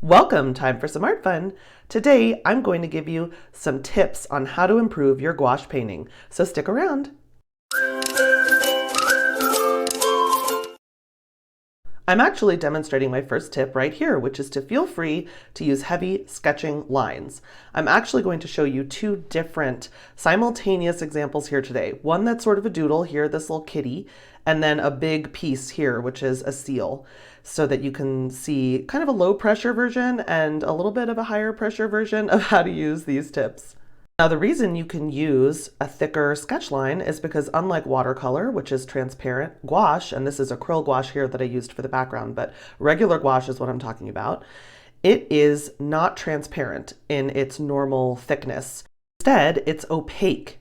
Welcome, time for some art fun. Today, I'm going to give you some tips on how to improve your gouache painting, so stick around. I'm actually demonstrating my first tip right here, which is to feel free to use heavy sketching lines. I'm actually going to show you two different simultaneous examples here today. One that's sort of a doodle here, this little kitty, and then a big piece here, which is a seal, so that you can see kind of a low pressure version and a little bit of a higher pressure version of how to use these tips. Now, the reason you can use a thicker sketch line is because unlike watercolor, which is transparent, gouache, and this is acryl gouache here that I used for the background, but regular gouache is what I'm talking about, it is not transparent in its normal thickness. Instead, it's opaque.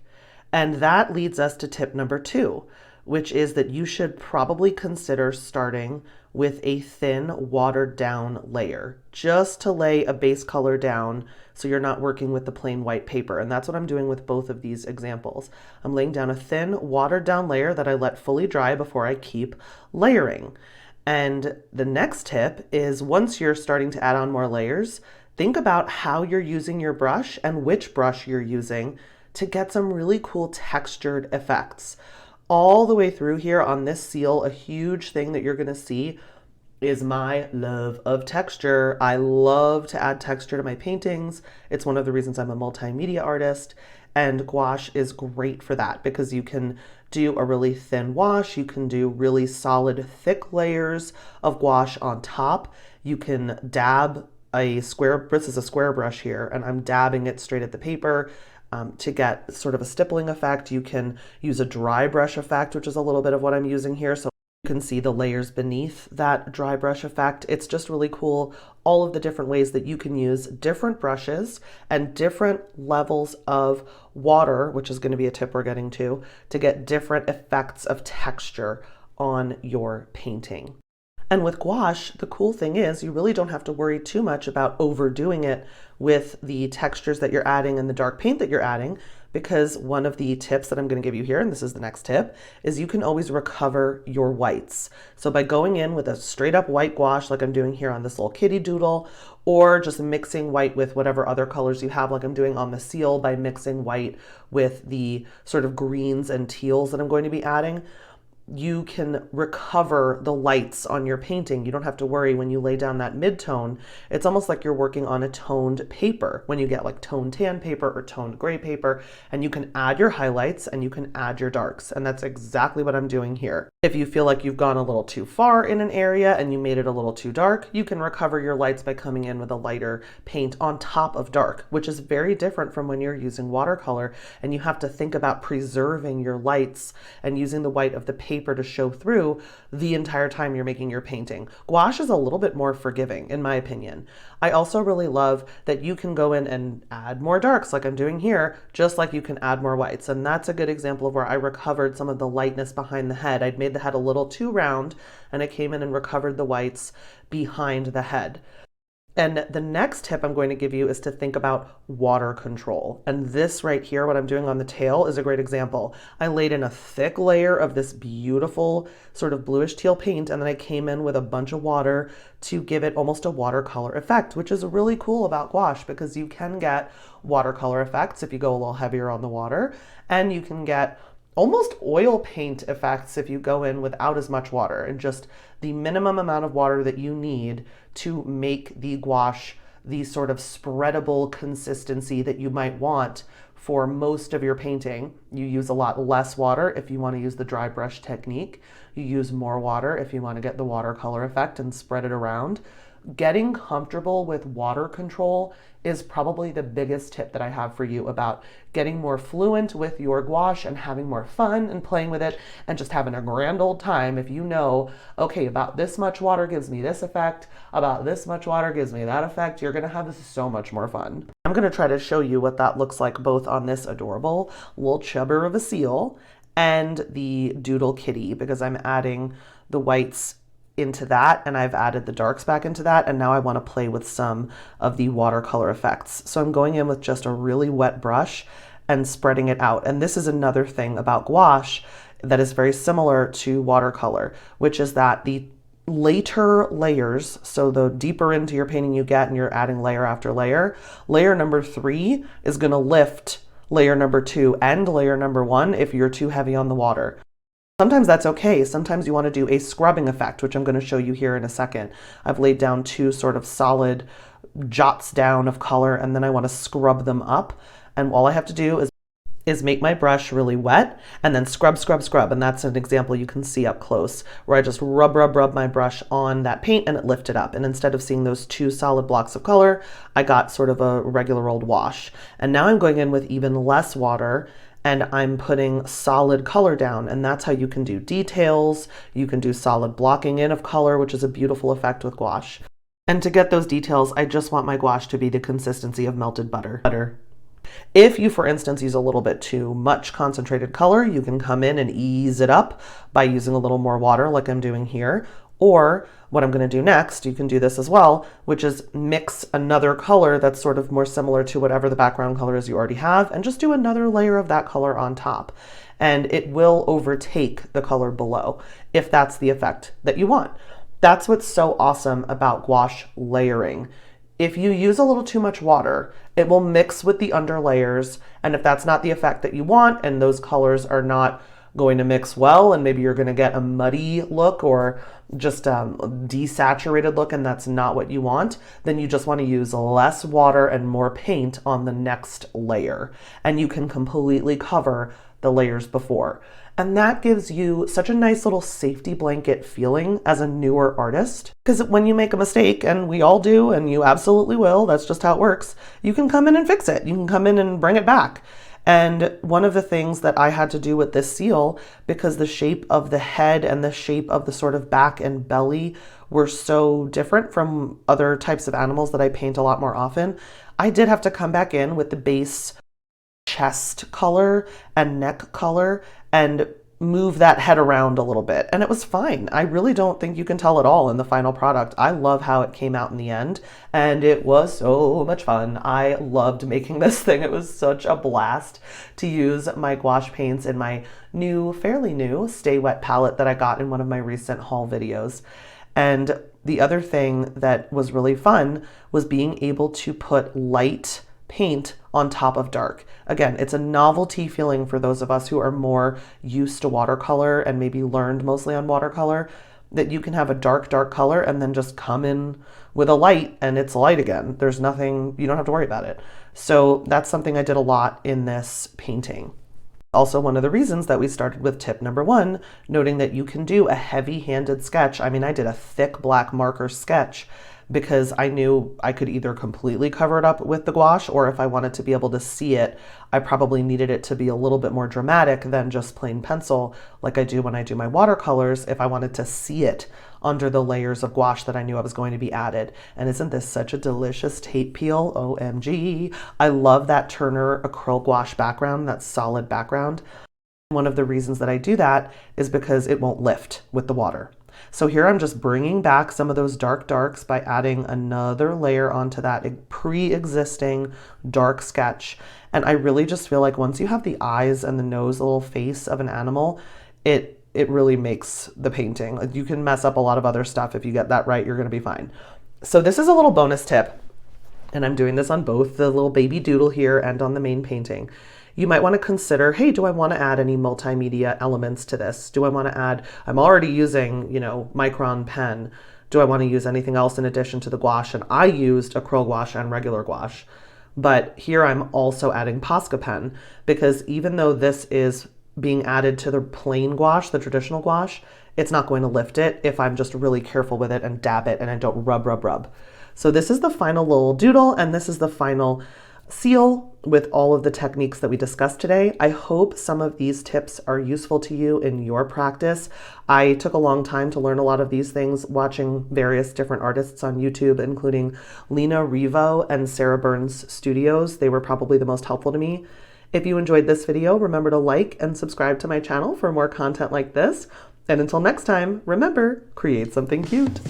And that leads us to tip number 2, which is that you should probably consider starting with a thin, watered down layer, just to lay a base color down so you're not working with the plain white paper. And that's what I'm doing with both of these examples. I'm laying down a thin, watered down layer that I let fully dry before I keep layering. And the next tip is, once you're starting to add on more layers, think about how you're using your brush and which brush you're using to get some really cool textured effects. All the way through here on this seal, a huge thing that you're going to see is my love of texture. I love to add texture to my paintings. It's one of the reasons I'm a multimedia artist, and gouache is great for that because you can do a really thin wash, you can do really solid thick layers of gouache on top, you can dab a square, this is a square brush here, and I'm dabbing it straight at the paper. To get sort of a stippling effect. You can use a dry brush effect, which is a little bit of what I'm using here. So you can see the layers beneath that dry brush effect. It's just really cool, all of the different ways that you can use different brushes and different levels of water, which is going to be a tip we're getting to get different effects of texture on your painting. And with gouache, the cool thing is you really don't have to worry too much about overdoing it with the textures that you're adding and the dark paint that you're adding, because one of the tips that I'm going to give you here, and this is the next tip, is you can always recover your whites. So by going in with a straight up white gouache like I'm doing here on this little kitty doodle, or just mixing white with whatever other colors you have like I'm doing on the seal by mixing white with the sort of greens and teals that I'm going to be adding, you can recover the lights on your painting. You don't have to worry when you lay down that mid-tone. It's almost like you're working on a toned paper when you get like toned tan paper or toned gray paper, and you can add your highlights and you can add your darks. And that's exactly what I'm doing here. If you feel like you've gone a little too far in an area and you made it a little too dark, you can recover your lights by coming in with a lighter paint on top of dark, which is very different from when you're using watercolor and you have to think about preserving your lights and using the white of the paper to show through the entire time you're making your painting. Gouache is a little bit more forgiving, in my opinion. I also really love that you can go in and add more darks like I'm doing here, just like you can add more whites. And that's a good example of where I recovered some of the lightness behind the head. I'd made the head a little too round, and I came in and recovered the whites behind the head. And the next tip I'm going to give you is to think about water control. And this right here, what I'm doing on the tail, is a great example. I laid in a thick layer of this beautiful sort of bluish teal paint, and then I came in with a bunch of water to give it almost a watercolor effect, which is really cool about gouache because you can get watercolor effects if you go a little heavier on the water, and you can get almost oil paint effects if you go in without as much water, and just the minimum amount of water that you need to make the gouache the sort of spreadable consistency that you might want for most of your painting. You use a lot less water if you want to use the dry brush technique. You use more water if you want to get the watercolor effect and spread it around. Getting comfortable with water control is probably the biggest tip that I have for you about getting more fluent with your gouache and having more fun and playing with it and just having a grand old time. If you know, okay, about this much water gives me this effect, about this much water gives me that effect, you're going to have so much more fun. I'm going to try to show you what that looks like both on this adorable little chubber of a seal and the doodle kitty, because I'm adding the whites into that, and I've added the darks back into that, and now I want to play with some of the watercolor effects. So I'm going in with just a really wet brush and spreading it out. And this is another thing about gouache that is very similar to watercolor, which is that the later layers, so the deeper into your painting you get and you're adding layer after layer, layer number 3 is going to lift layer number 2 and layer number 1 if you're too heavy on the water. Sometimes that's okay. Sometimes you want to do a scrubbing effect, which I'm going to show you here in a second. I've laid down 2 sort of solid jots down of color, and then I want to scrub them up. And all I have to do is make my brush really wet and then scrub, scrub, scrub. And that's an example you can see up close where I just rub my brush on that paint and it lifted up. And instead of seeing those 2 solid blocks of color, I got sort of a regular old wash. And now I'm going in with even less water and I'm putting solid color down, and that's how you can do details. You can do solid blocking in of color, which is a beautiful effect with gouache. And to get those details, I just want my gouache to be the consistency of melted butter. If you, for instance, use a little bit too much concentrated color, you can come in and ease it up by using a little more water like I'm doing here. Or what I'm going to do next, you can do this as well, which is mix another color that's sort of more similar to whatever the background color is you already have, and just do another layer of that color on top. And it will overtake the color below if that's the effect that you want. That's what's so awesome about gouache layering. If you use a little too much water, it will mix with the under layers, and if that's not the effect that you want and those colors are not going to mix well, and maybe you're going to get a muddy look or just a desaturated look and that's not what you want, then you just want to use less water and more paint on the next layer, and you can completely cover the layers before. And that gives you such a nice little safety blanket feeling as a newer artist. Because when you make a mistake, and we all do, and you absolutely will, that's just how it works, you can come in and fix it. You can come in and bring it back. And one of the things that I had to do with this seal, because the shape of the head and the shape of the sort of back and belly were so different from other types of animals that I paint a lot more often, I did have to come back in with the base chest color and neck color and move that head around a little bit. And it was fine. I really don't think you can tell at all in the final product. I love how it came out in the end, and it was so much fun. I loved making this thing. It was such a blast to use my gouache paints in my new, fairly new Stay Wet palette that I got in one of my recent haul videos. And the other thing that was really fun was being able to put light paint on top of dark. Again, it's a novelty feeling for those of us who are more used to watercolor and maybe learned mostly on watercolor, that you can have a dark, dark color and then just come in with a light and it's light again. There's nothing, you don't have to worry about it. So that's something I did a lot in this painting. Also, one of the reasons that we started with tip number 1, noting that you can do a heavy-handed sketch. I mean, I did a thick black marker sketch because I knew I could either completely cover it up with the gouache, or if I wanted to be able to see it, I probably needed it to be a little bit more dramatic than just plain pencil like I do when I do my watercolors, if I wanted to see it under the layers of gouache that I knew I was going to be added. And isn't this such a delicious tape peel? OMG. I love that Turner acryl gouache background, that solid background. One of the reasons that I do that is because it won't lift with the water. So here I'm just bringing back some of those dark darks by adding another layer onto that pre-existing dark sketch. And I really just feel like once you have the eyes and the nose, the little face of an animal, it really makes the painting. Like, you can mess up a lot of other stuff. If you get that right, you're going to be fine. So this is a little bonus tip, and I'm doing this on both the little baby doodle here and on the main painting. You might want to consider, hey, do I want to add any multimedia elements to this? Do I want to add, I'm already using, Micron pen. Do I want to use anything else in addition to the gouache? And I used acryl gouache and regular gouache. But here I'm also adding Posca pen, because even though this is being added to the plain gouache, the traditional gouache, it's not going to lift it if I'm just really careful with it and dab it and I don't rub. So this is the final little doodle, and this is the final seal with all of the techniques that we discussed today. I hope some of these tips are useful to you in your practice. I took a long time to learn a lot of these things watching various different artists on YouTube, including Lena Revo and Sarah Birn's studios. They were probably the most helpful to me. If you enjoyed this video, remember to like and subscribe to my channel for more content like this. And until next time, remember, create something cute.